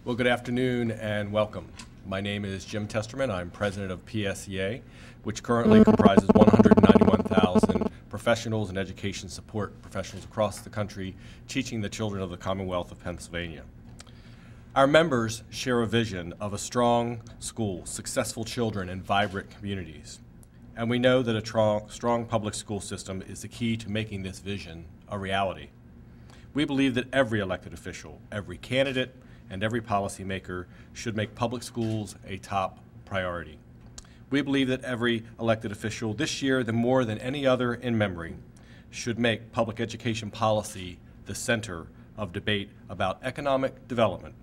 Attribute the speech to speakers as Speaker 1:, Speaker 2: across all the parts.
Speaker 1: Well, good afternoon and welcome. My name is Jim Testerman. I'm president of PSEA, which currently comprises 191,000 professionals and education support professionals across the country teaching the children of the Commonwealth of Pennsylvania. Our members share a vision of a strong school, successful children, and vibrant communities. And we know that a strong public school system is the key to making this vision a reality. We believe that every elected official, every candidate, and every policymaker should make public schools a top priority. We believe that every elected official this year, more than any other in memory, should make public education policy the center of debate about economic development,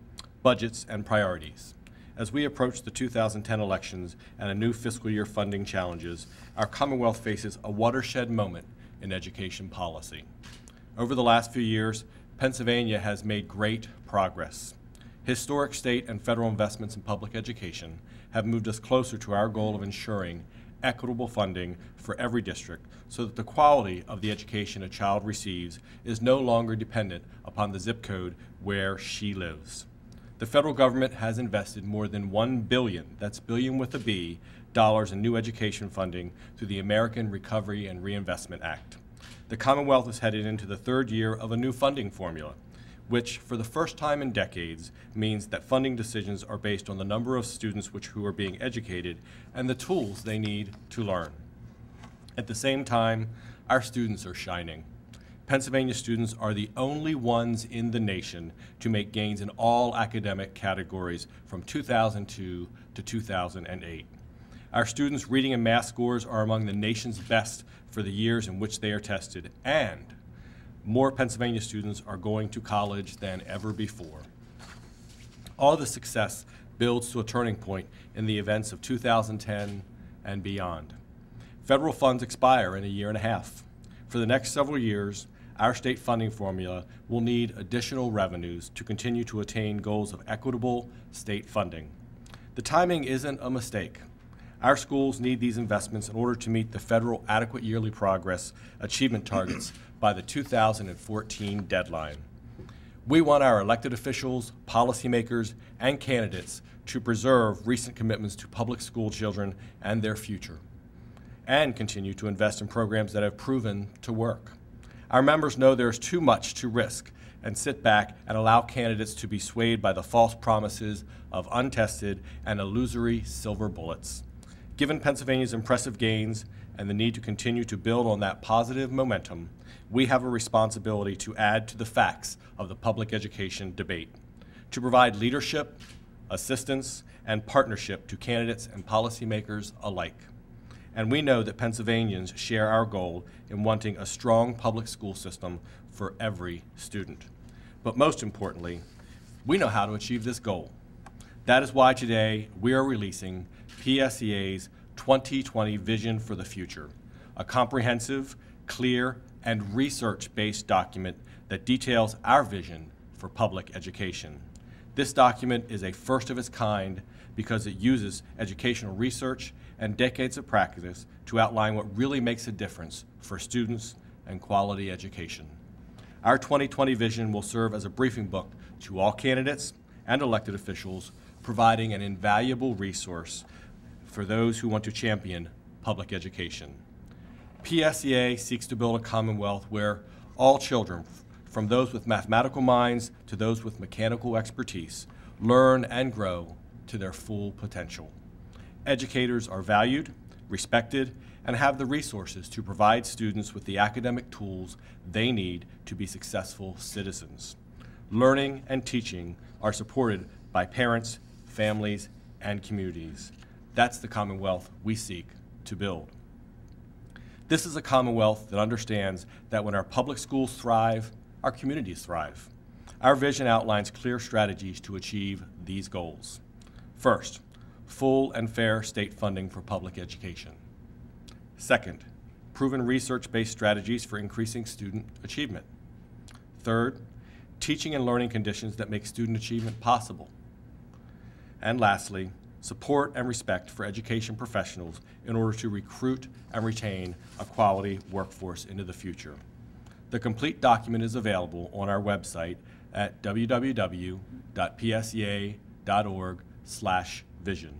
Speaker 1: budgets, and priorities. As we approach the 2010 elections and a new fiscal year funding challenges, our Commonwealth faces a watershed moment in education policy. Over the last few years, Pennsylvania has made great progress. Historic state and federal investments in public education have moved us closer to our goal of ensuring equitable funding for every district so that the quality of the education a child receives is no longer dependent upon the zip code where she lives. The federal government has invested more than $1 billion, that's billion with a B, dollars in new education funding through the American Recovery and Reinvestment Act. The Commonwealth is headed into the third year of a new funding formula, which for the first time in decades means that funding decisions are based on the number of students who are being educated and the tools they need to learn. At the same time, our students are shining. Pennsylvania students are the only ones in the nation to make gains in all academic categories from 2002 to 2008. Our students' reading and math scores are among the nation's best for the years in which they are tested, and more Pennsylvania students are going to college than ever before. All this success builds to a turning point in the events of 2010 and beyond. Federal funds expire in a year and a half. For the next several years, our state funding formula will need additional revenues to continue to attain goals of equitable state funding. The timing isn't a mistake. Our schools need these investments in order to meet the federal adequate yearly progress achievement targets by the 2014 deadline. We want our elected officials, policymakers, and candidates to preserve recent commitments to public school children and their future, and continue to invest in programs that have proven to work. Our members know there's too much to risk and sit back and allow candidates to be swayed by the false promises of untested and illusory silver bullets. Given Pennsylvania's impressive gains and the need to continue to build on that positive momentum, we have a responsibility to add to the facts of the public education debate, to provide leadership, assistance, and partnership to candidates and policymakers alike. And we know that Pennsylvanians share our goal in wanting a strong public school system for every student. But most importantly, we know how to achieve this goal. That is why today we are releasing PSEA's 2020 Vision for the Future, a comprehensive, clear, and research-based document that details our vision for public education. This document is a first of its kind because it uses educational research and decades of practice to outline what really makes a difference for students and quality education. Our 2020 vision will serve as a briefing book to all candidates and elected officials, providing an invaluable resource for those who want to champion public education. PSEA seeks to build a Commonwealth where all children, from those with mathematical minds to those with mechanical expertise, learn and grow to their full potential. Educators are valued, respected, and have the resources to provide students with the academic tools they need to be successful citizens. Learning and teaching are supported by parents, families, and communities. That's the Commonwealth we seek to build. This is a Commonwealth that understands that when our public schools thrive, our communities thrive. Our vision outlines clear strategies to achieve these goals. First, full and fair state funding for public education. Second, proven research-based strategies for increasing student achievement. Third, teaching and learning conditions that make student achievement possible. And lastly, support and respect for education professionals in order to recruit and retain a quality workforce into the future. The complete document is available on our website at www.psea.org/vision.